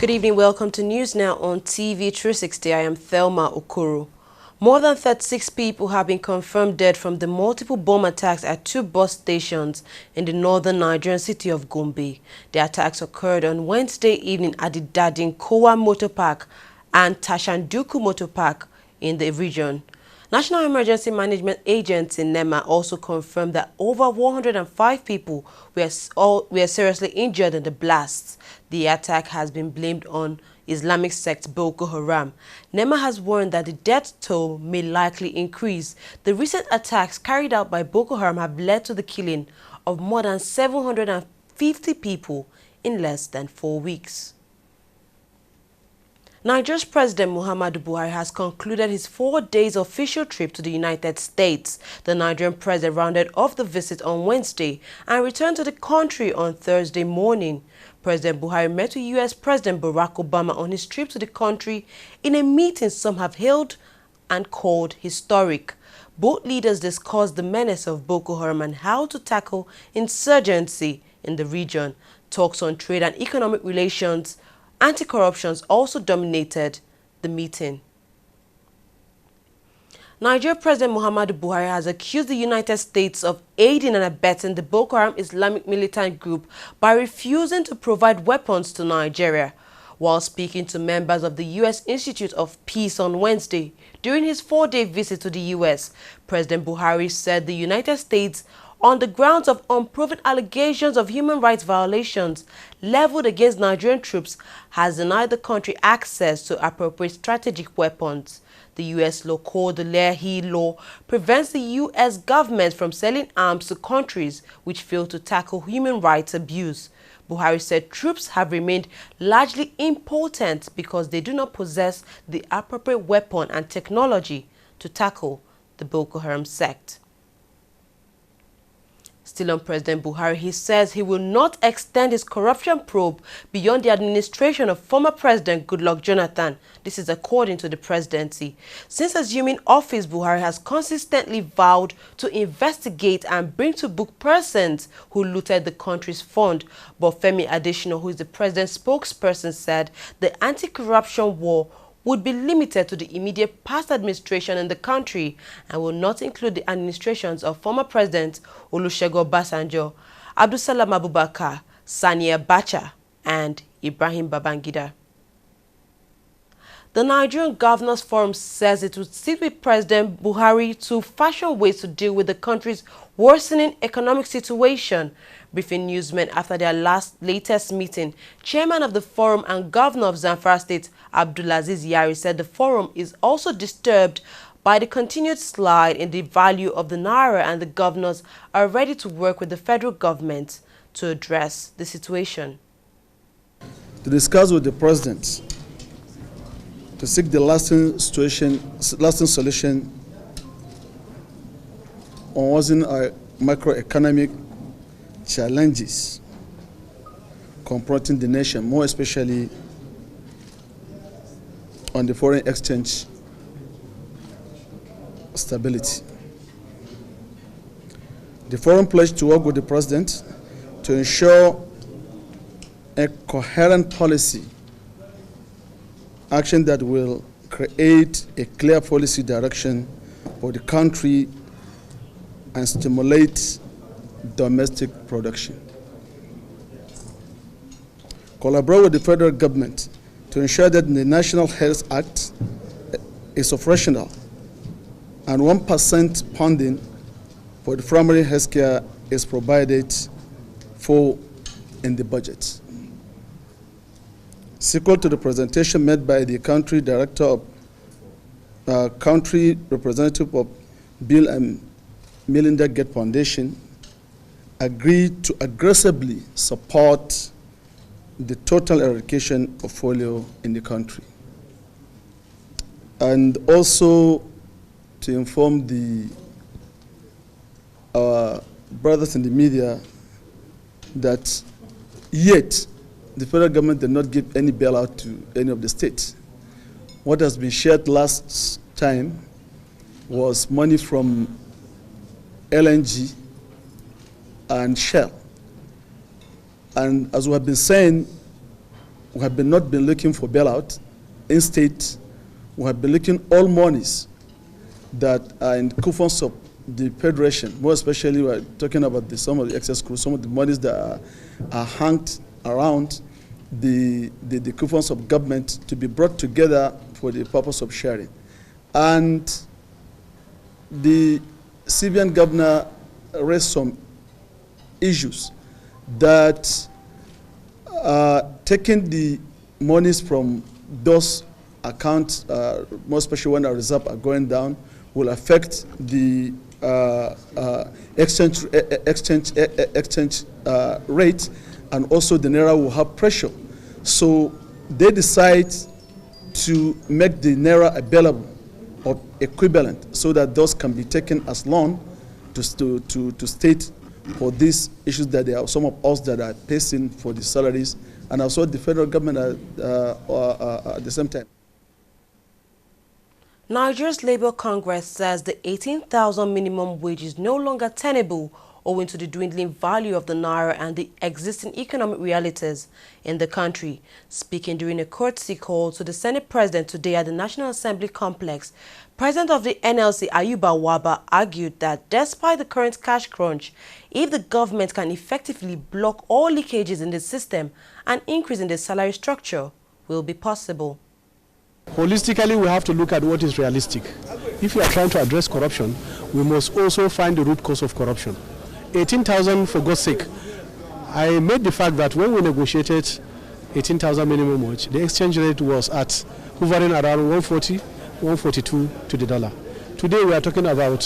Good evening, welcome to News Now on TV360. I am Thelma Okoro. More than 36 people have been confirmed dead from the multiple bomb attacks at two bus stations in the northern Nigerian city of Gombe. The attacks occurred on Wednesday evening at the Dadinkowa Motor Park and Tashanduku Motor Park in the region. National Emergency Management Agency NEMA also confirmed that over 105 people were seriously injured in the blasts. The attack has been blamed on Islamic sect Boko Haram. NEMA has warned that the death toll may likely increase. The recent attacks carried out by Boko Haram have led to the killing of more than 750 people in less than 4 weeks. Nigeria's President Muhammadu Buhari has concluded his 4 days official trip to the United States. The Nigerian president rounded off the visit on Wednesday and returned to the country on Thursday morning. President Buhari met with U.S. President Barack Obama on his trip to the country in a meeting some have hailed and called historic. Both leaders discussed the menace of Boko Haram and how to tackle insurgency in the region. Talks on trade and economic relations, anti-corruption also dominated the meeting. Nigeria President Muhammadu Buhari has accused the United States of aiding and abetting the Boko Haram Islamic militant group by refusing to provide weapons to Nigeria. While speaking to members of the U.S. Institute of Peace on Wednesday during his 4-day visit to the U.S., President Buhari said the United States, on the grounds of unproven allegations of human rights violations leveled against Nigerian troops, has denied the country access to appropriate strategic weapons. The U.S. law called the Leahy Law prevents the U.S. government from selling arms to countries which fail to tackle human rights abuse. Buhari said troops have remained largely impotent because they do not possess the appropriate weapon and technology to tackle the Boko Haram sect. Still on President Buhari, he says he will not extend his corruption probe beyond the administration of former President Goodluck Jonathan. This is according to the presidency. Since assuming office, Buhari has consistently vowed to investigate and bring to book persons who looted the country's fund. But Femi Adesina, who is the president's spokesperson, said the anti-corruption war would be limited to the immediate past administration in the country and will not include the administrations of former Presidents Olusegun Obasanjo, Abdulsalam Abubakar, Sani Abacha, and Ibrahim Babangida. The Nigerian Governors Forum says it would sit with President Buhari to fashion ways to deal with the country's worsening economic situation. Briefing newsmen after their latest meeting, Chairman of the Forum and Governor of Zamfara State, Abdulaziz Yari, said the Forum is also disturbed by the continued slide in the value of the Naira, and the governors are ready to work with the federal government to address the situation. To discuss with the President to seek the lasting solution on worsening our macroeconomic challenges confronting the nation, more especially on the foreign exchange stability. The Forum pledged to work with the President to ensure a coherent policy action that will create a clear policy direction for the country and stimulate domestic production. Collaborate with the federal government to ensure that the National Health Act is operational and 1% funding for the primary health care is provided for in the budget. Sequel to the presentation made by the country director of country representative of Bill and Melinda Gates Foundation, agreed to aggressively support the total eradication of polio in the country, and also to inform our brothers in the media that yet the federal government did not give any bailout to any of the states. What has been shared last time was money from LNG and Shell. And as we have been saying, we have not been looking for bailout. Instead, we have been looking all monies that are in coupons of the Federation, more especially we're talking about some of the excess crew, some of the monies that are hanged around the coupons of government to be brought together for the purpose of sharing. And the CBN governor raised some issues that taking the monies from those accounts, more especially when our reserves are going down, will affect the exchange rate, and also the naira will have pressure. So they decide to make the naira available or equivalent so that those can be taken as loan to state for these issues that there are some of us that are facing for the salaries, and also the federal government at the same time. Nigeria's Labour Congress says the 18,000 minimum wage is no longer tenable owing to the dwindling value of the naira and the existing economic realities in the country. Speaking during a courtesy call to the Senate President today at the National Assembly complex, President of the NLC, Ayuba Waba, argued that despite the current cash crunch, if the government can effectively block all leakages in the system, an increase in the salary structure will be possible. Holistically, we have to look at what is realistic. If we are trying to address corruption, we must also find the root cause of corruption. 18,000, for God's sake. I made the fact that when we negotiated 18,000 minimum wage, the exchange rate was at hovering around 140, 142 to the dollar. Today we are talking about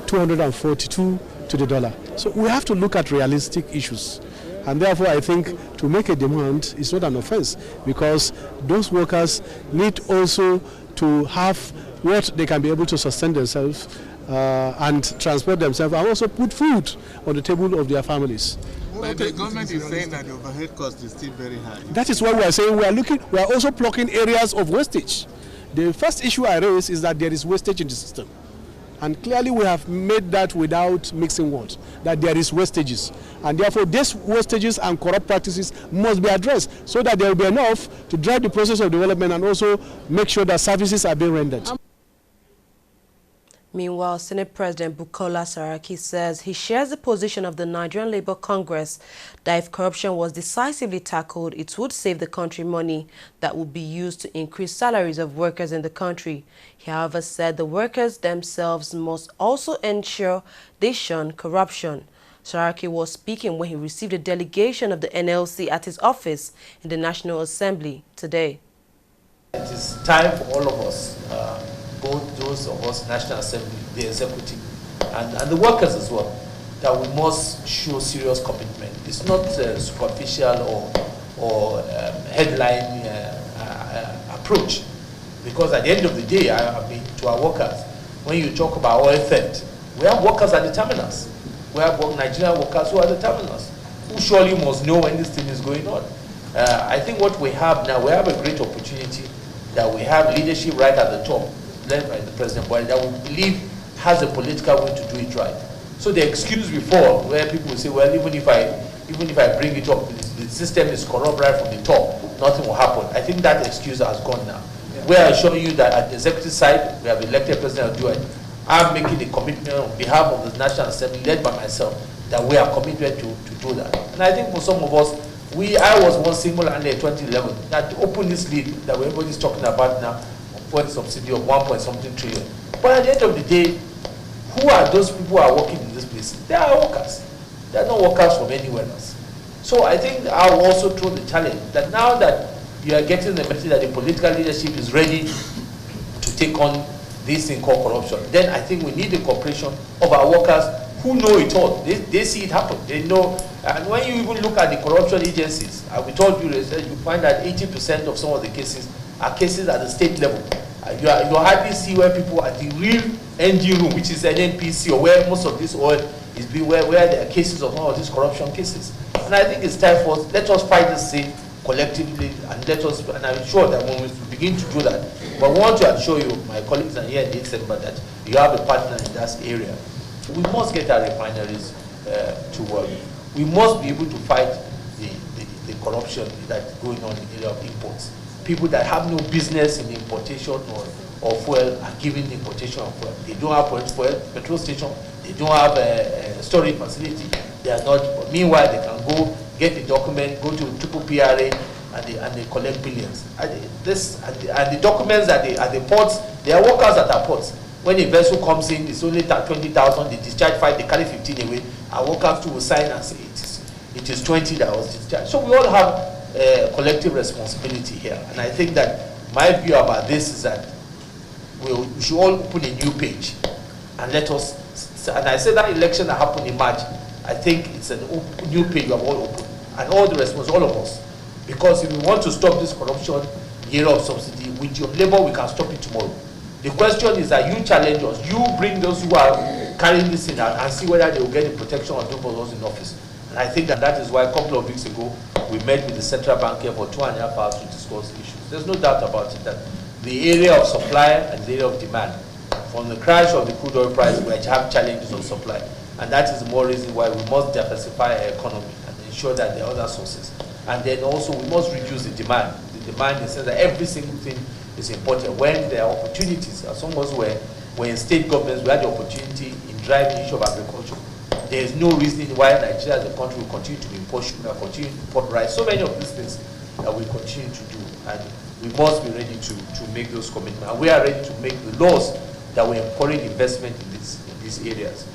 242 to the dollar. So we have to look at realistic issues. And therefore, I think to make a demand is not an offense, because those workers need also to have what they can be able to sustain themselves and transport themselves, and also put food on the table of their families. But the government is saying that the overhead cost is still very high. That is why we are saying we are also plucking areas of wastage. The first issue I raise is that there is wastage in the system. And clearly we have made that without mixing words, that there is wastages. And therefore these wastages and corrupt practices must be addressed so that there will be enough to drive the process of development and also make sure that services are being rendered. Meanwhile, Senate President Bukola Saraki says he shares the position of the Nigerian Labour Congress that if corruption was decisively tackled, it would save the country money that would be used to increase salaries of workers in the country. He, however, said the workers themselves must also ensure they shun corruption. Saraki was speaking when he received a delegation of the NLC at his office in the National Assembly today. It is time for all of us, both those of us, National Assembly, the executive, and the workers as well, that we must show serious commitment. It's not superficial or headline approach, because at the end of the day, I mean, to our workers, when you talk about oil theft, we have workers at the terminals. We have Nigerian workers who are at the terminals, who surely must know when this thing is going on. I think what we have now, we have a great opportunity that we have leadership right at the top, led by the President Buhari, that we believe has a political will to do it right. So the excuse before, where people will say, well, even if I bring it up, the system is corrupt right from the top, nothing will happen. I think that excuse has gone now. Yeah. We are showing you that at the executive side, we have elected President do it. I'm making a commitment on behalf of the National Assembly, led by myself, that we are committed to do that. And I think for some of us, I was one single-handed in 2011 that opened this lead that everybody's talking about now, point subsidy of 1 point something trillion. But at the end of the day, who are those people who are working in this place? They are workers. They are not workers from anywhere else. So I think I will also throw the challenge that now that you are getting the message that the political leadership is ready to take on this thing called corruption, then I think we need the cooperation of our workers who know it all. They see it happen. They know. And when you even look at the corruption agencies, we told you, you find that 80% of some of the cases are cases at the state level. You hardly see where people at the real NG room, which is an NPC, or where most of this oil is being, where there are cases of some of these corruption cases. And I think it's time for us, let us fight this thing collectively, and and I'm sure that when we begin to do that, but I want to assure you, my colleagues are here in the December, that you have a partner in that area. We must get our refineries to work. We must be able to fight the corruption that's going on in the area of imports. People that have no business in importation or fuel are given the importation of fuel. They don't have petrol station, they don't have a storage facility, they are not, meanwhile they can go get the document, go to triple PRA, and they collect billions. And the documents at the ports, they are workers at our ports. When a vessel comes in, it's only 20,000, they discharge 5, they carry 15 away, our workers too will sign and say it is 20 that was discharged. So we all have collective responsibility here. And I think that my view about this is that we should all open a new page and let us, and I said that election that happened in March, I think it's a new page we have all opened, and all the response, all of us. Because if we want to stop this corruption, the era of subsidy, with your labor, we can stop it tomorrow. The question is that you challenge us, you bring those who are carrying this in out and see whether they will get the protection of those in office. And I think that is why a couple of weeks ago, we met with the central bank here for 2.5 hours to discuss issues. There's no doubt about it that the area of supply and the area of demand, from the crash of the crude oil price, we have challenges on supply. And that is the more reason why we must diversify our economy and ensure that there are other sources. And then also we must reduce the demand. The demand in the sense that every single thing is important. When there are opportunities, as some of us were in state governments, we had the opportunity in driving the issue of agriculture. There is no reason why Nigeria as a country will continue to import sugar, continue to import rice, so many of these things that we continue to do. And we must be ready to make those commitments. And we are ready to make the laws that will encourage investment in these areas.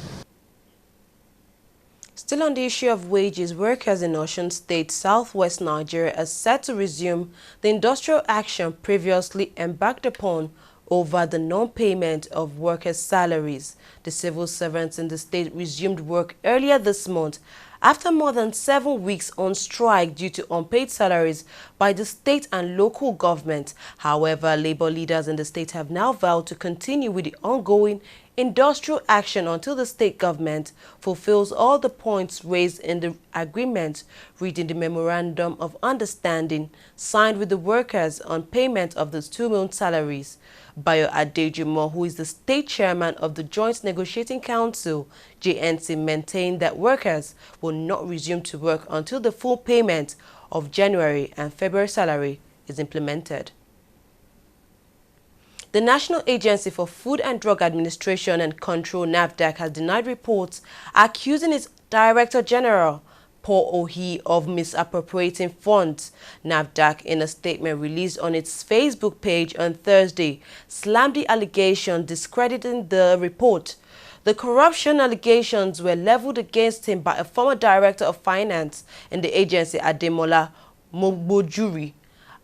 Still on the issue of wages, workers in Osun State, southwest Nigeria, are set to resume the industrial action previously embarked upon over the non-payment of workers' salaries. The civil servants in the state resumed work earlier this month after more than 7 weeks on strike due to unpaid salaries by the state and local government. However, labor leaders in the state have now vowed to continue with the ongoing industrial action until the state government fulfills all the points raised in the agreement, reading the Memorandum of Understanding signed with the workers on payment of the 2-month salaries. Bayo Adejumo, who is the state chairman of the Joint Negotiating Council, JNC, maintained that workers will not resume to work until the full payment of January and February salary is implemented. The National Agency for Food and Drug Administration and Control, Navteq, has denied reports accusing its Director General, Paul Ohi, of misappropriating funds. Navteq, in a statement released on its Facebook page on Thursday, slammed the allegation, discrediting the report. The corruption allegations were leveled against him by a former Director of Finance in the agency, Ademola Mogbojuri.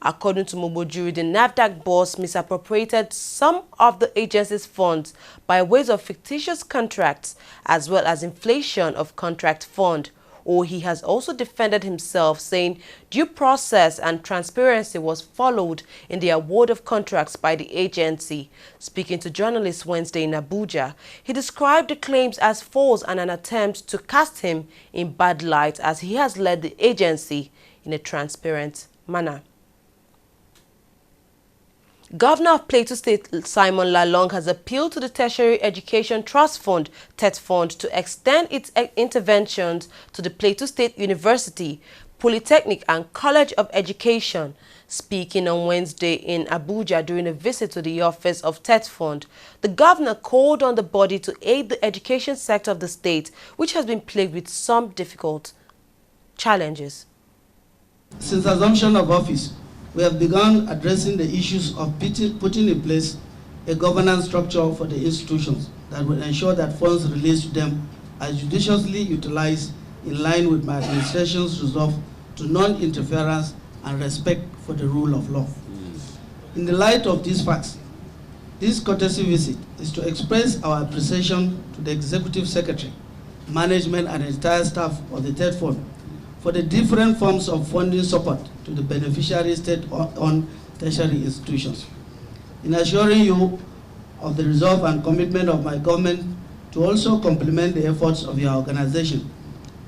According to Mogbojuri, the Navteq boss misappropriated some of the agency's funds by ways of fictitious contracts as well as inflation of contract fund. Or he has also defended himself, saying due process and transparency was followed in the award of contracts by the agency. Speaking to journalists Wednesday in Abuja, he described the claims as false and an attempt to cast him in bad light as he has led the agency in a transparent manner. Governor of Plateau State Simon Lalong has appealed to the Tertiary Education Trust Fund, TETFUND, to extend its interventions to the Plateau State University, Polytechnic and College of Education. Speaking on Wednesday in Abuja during a visit to the office of TETFUND, the governor called on the body to aid the education sector of the state, which has been plagued with some difficult challenges. Since assumption of office, we have begun addressing the issues of putting in place a governance structure for the institutions that will ensure that funds released to them are judiciously utilized in line with my administration's resolve to non-interference and respect for the rule of law. In the light of these facts, this courtesy visit is to express our appreciation to the Executive Secretary, management and entire staff of the TETFUND for the different forms of funding support to the beneficiary state-owned tertiary institutions. In assuring you of the resolve and commitment of my government to also complement the efforts of your organization,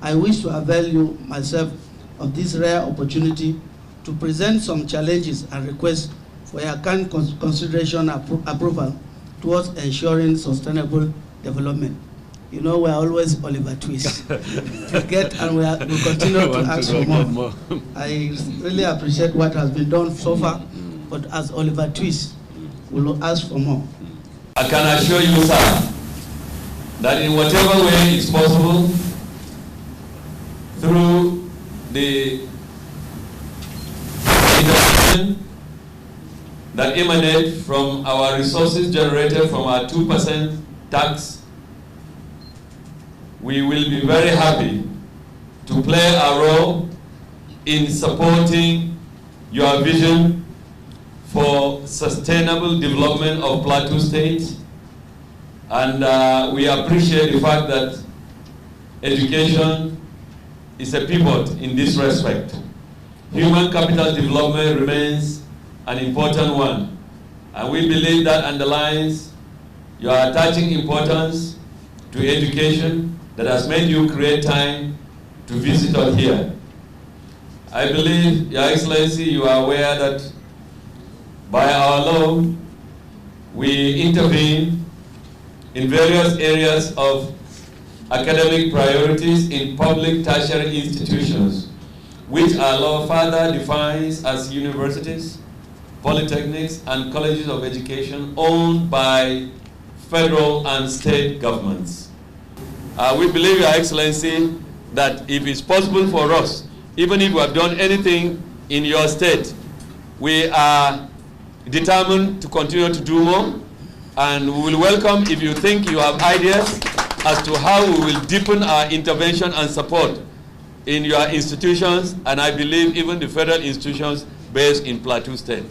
I wish to avail you myself of this rare opportunity to present some challenges and requests for your kind consideration approval towards ensuring sustainable development. You know, we're always Oliver Twist. To get, and we'll continue to ask for more. I really appreciate what has been done so far, but as Oliver Twist, we'll ask for more. I can assure you, sir, that in whatever way it's possible, through the intervention that emanate from our resources generated from our 2% tax, we will be very happy to play a role in supporting your vision for sustainable development of Plateau State. And we appreciate the fact that education is a pivot in this respect. Human capital development remains an important one, and we believe that underlines your attaching importance to education that has made you create time to visit us here. I believe, Your Excellency, you are aware that by our law, we intervene in various areas of academic priorities in public tertiary institutions, which our law further defines as universities, polytechnics, and colleges of education owned by federal and state governments. We believe, Your Excellency, that if it's possible for us, even if we have done anything in your state, we are determined to continue to do more, and we will welcome if you think you have ideas as to how we will deepen our intervention and support in your institutions, and I believe even the federal institutions based in Plateau State.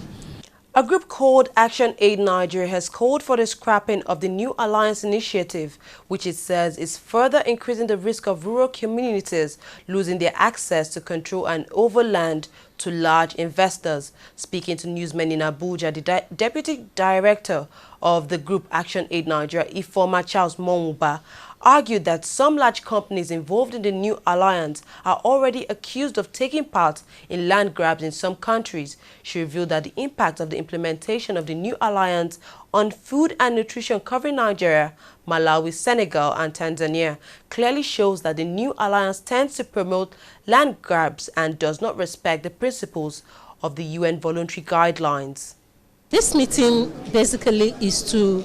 A group called Action Aid Nigeria has called for the scrapping of the New Alliance initiative, which it says is further increasing the risk of rural communities losing their access to control and overland to large investors. Speaking to newsmen in Abuja, the Deputy Director of the group Action Aid Nigeria, Ifeoma Charles Monwuba, argued that some large companies involved in the New Alliance are already accused of taking part in land grabs in some countries. She revealed that the impact of the implementation of the New Alliance on food and nutrition covering Nigeria, Malawi, Senegal, and Tanzania clearly shows that the New Alliance tends to promote land grabs and does not respect the principles of the UN voluntary guidelines. This meeting basically is to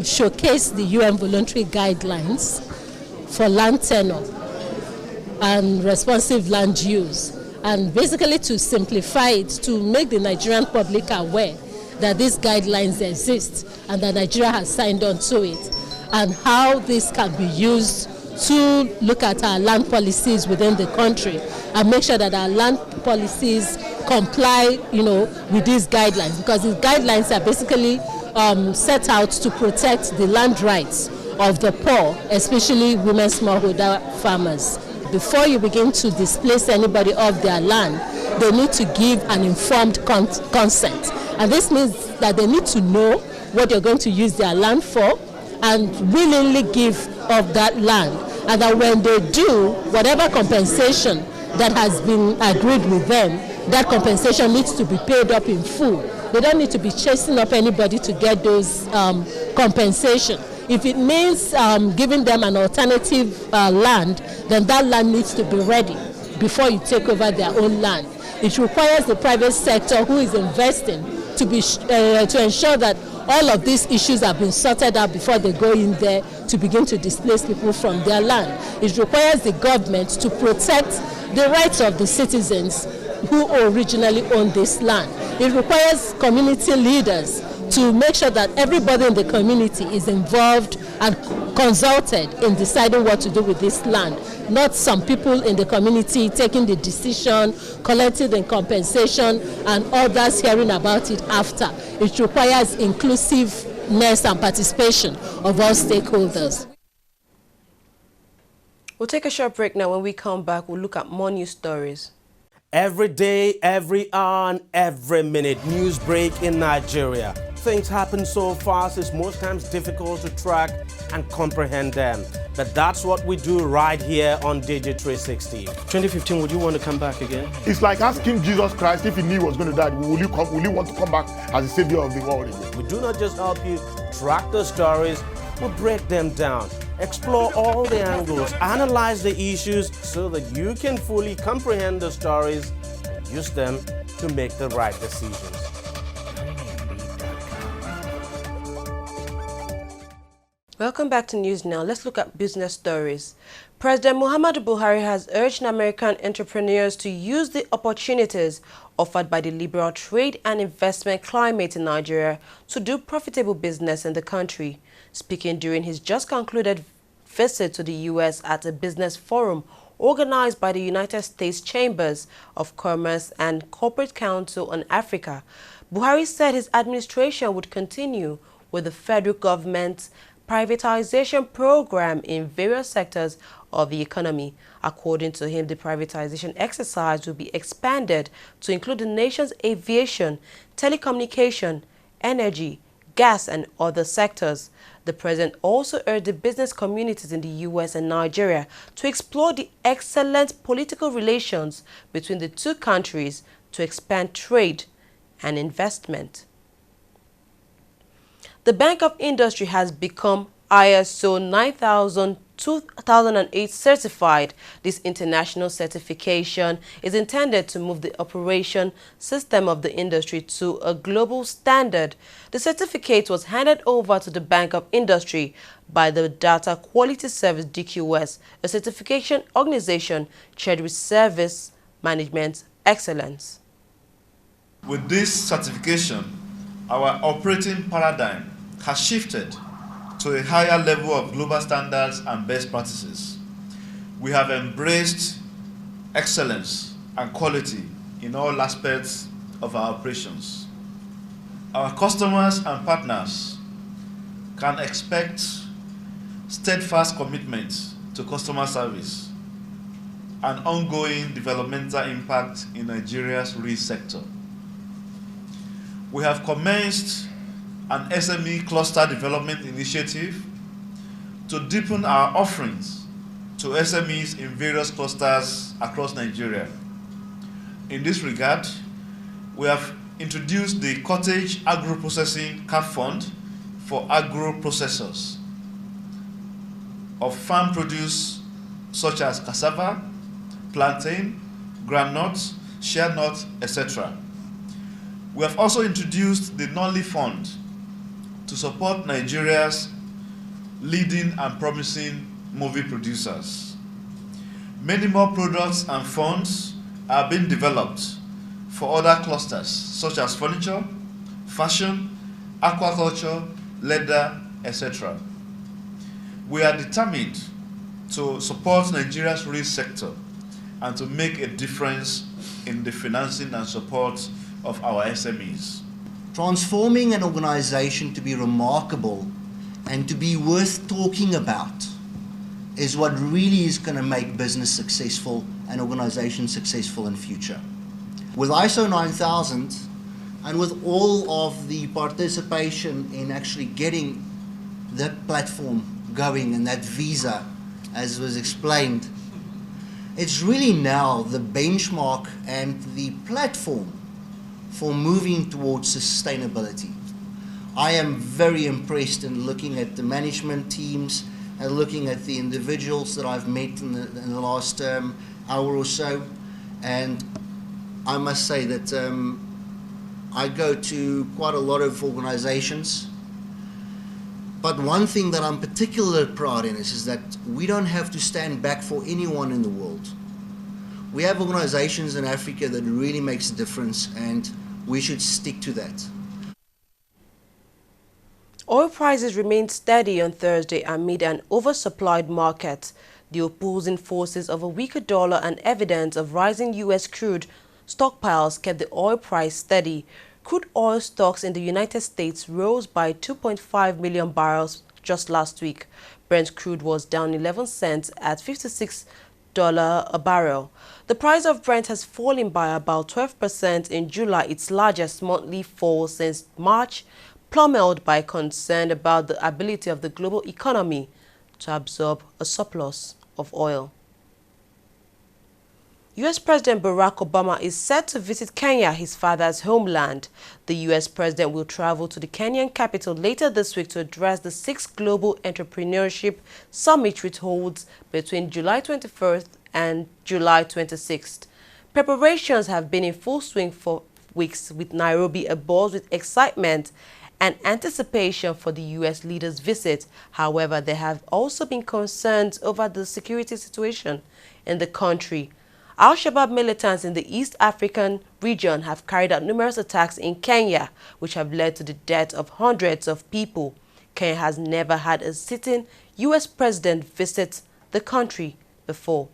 showcase the UN voluntary guidelines for land tenure and responsive land use, and basically to simplify it, to make the Nigerian public aware that these guidelines exist and that Nigeria has signed on to it, and how this can be used to look at our land policies within the country and make sure that our land policies comply, with these guidelines, because these guidelines are basically set out to protect the land rights of the poor, especially women smallholder farmers. Before you begin to displace anybody off their land, they need to give an informed consent. And this means that they need to know what they're going to use their land for and willingly give of that land. And that when they do, whatever compensation that has been agreed with them, that compensation needs to be paid up in full. They don't need to be chasing up anybody to get those compensation. If it means giving them an alternative land, then that land needs to be ready before you take over their own land. It requires the private sector who is investing to ensure that all of these issues have been sorted out before they go in there to begin to displace people from their land. It requires the government to protect the rights of the citizens who originally owned this land. It requires community leaders to make sure that everybody in the community is involved and consulted in deciding what to do with this land. Not some people in the community taking the decision, collecting the compensation, and others hearing about it after. It requires inclusiveness and participation of all stakeholders. We'll take a short break now. When we come back, we'll look at more news stories. Every day, every hour, and every minute, news break in Nigeria. Things happen so fast, it's most times difficult to track and comprehend them. But that's what we do right here on TV360. 2015, would you want to come back again? It's like asking Jesus Christ if he knew he was going to die, will you want to come back as the savior of the world again? We do not just help you track the stories, we break them down. explore all the angles, analyze the issues so that you can fully comprehend the stories and use them to make the right decisions. Welcome back to News Now. Let's look at business stories. President Muhammadu Buhari has urged American entrepreneurs to use the opportunities offered by the liberal trade and investment climate in Nigeria to do profitable business in the country. Speaking during his just concluded visit to the U.S. at a business forum organized by the United States Chambers of Commerce and Corporate Council on Africa, Buhari said his administration would continue with the federal government's privatization program in various sectors of the economy. According to him, the privatization exercise will be expanded to include the nation's aviation, telecommunication, energy, gas, and other sectors. The president also urged the business communities in the U.S. and Nigeria to explore the excellent political relations between the two countries to expand trade and investment. The Bank of Industry has become ISO 9000-2008 certified. This international certification is intended to move the operation system of the industry to a global standard. The certificate was handed over to the Bank of Industry by the Data Quality Service (DQS), a certification organization charged with service management excellence. With this certification, our operating paradigm has shifted to a higher level of global standards and best practices. We have embraced excellence and quality in all aspects of our operations. Our customers and partners can expect steadfast commitment to customer service and ongoing developmental impact in Nigeria's real sector. We have commenced an SME cluster development initiative to deepen our offerings to SMEs in various clusters across Nigeria. In this regard, we have introduced the Cottage Agro-Processing Cap Fund for agro-processors of farm produce such as cassava, plantain, groundnut, shea nut, etc. We have also introduced the Nolly Fund to support Nigeria's leading and promising movie producers. Many more products and funds are being developed for other clusters such as furniture, fashion, aquaculture, leather, etc. We are determined to support Nigeria's real sector and to make a difference in the financing and support of our SMEs. Transforming an organization to be remarkable and to be worth talking about is what really is going to make business successful and organization successful in future. With ISO 9000 and with all of the participation in actually getting that platform going and that visa, as was explained, it's really now the benchmark and the platform for moving towards sustainability. I am very impressed in looking at the management teams and looking at the individuals that I've met in the last hour or so, and I must say that I go to quite a lot of organizations, but one thing that I'm particularly proud in is that we don't have to stand back for anyone in the world. We have organizations in Africa that really makes a difference, and we should stick to that. Oil prices remained steady on Thursday amid an oversupplied market. The opposing forces of a weaker dollar and evidence of rising U.S. crude stockpiles kept the oil price steady. Crude oil stocks in the United States rose by 2.5 million barrels just last week. Brent crude was down 11 cents at $56 a barrel. The price of Brent has fallen by about 12% in July, its largest monthly fall since March, plummeted by concern about the ability of the global economy to absorb a surplus of oil. U.S. President Barack Obama is set to visit Kenya, his father's homeland. The U.S. president will travel to the Kenyan capital later this week to address the 6th Global Entrepreneurship Summit, which holds between July 21st and July 26th. Preparations have been in full swing for weeks, with Nairobi abuzz with excitement and anticipation for the U.S. leader's visit. However, there have also been concerns over the security situation in the country. Al-Shabaab militants in the East African region have carried out numerous attacks in Kenya, which have led to the death of hundreds of people. Kenya has never had a sitting U.S. president visit the country before.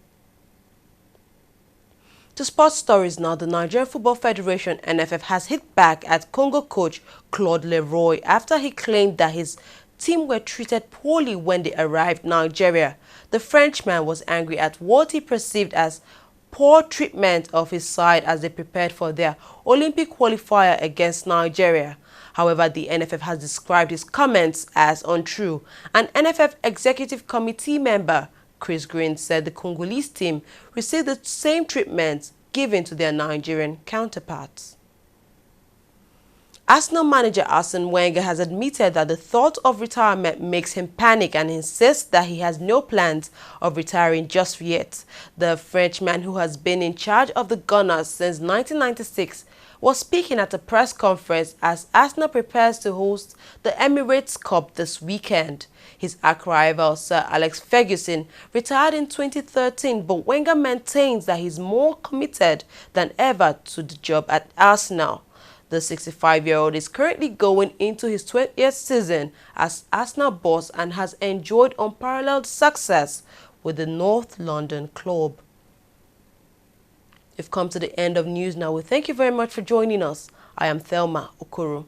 To sports stories now, the Nigerian Football Federation (NFF) has hit back at Congo coach Claude Leroy after he claimed that his team were treated poorly when they arrived in Nigeria. The Frenchman was angry at what he perceived as poor treatment of his side as they prepared for their Olympic qualifier against Nigeria. However, the NFF has described his comments as untrue. An NFF executive committee member, Chris Green, said the Congolese team received the same treatment given to their Nigerian counterparts. Arsenal manager Arsene Wenger has admitted that the thought of retirement makes him panic and insists that he has no plans of retiring just yet. The Frenchman, who has been in charge of the Gunners since 1996, was speaking at a press conference as Arsenal prepares to host the Emirates Cup this weekend. His arch-rival Sir Alex Ferguson retired in 2013, but Wenger maintains that he's more committed than ever to the job at Arsenal. The 65-year-old is currently going into his 20th season as Arsenal boss and has enjoyed unparalleled success with the North London club. We've come to the end of news now. We thank you very much for joining us. I am Thelma Okoro.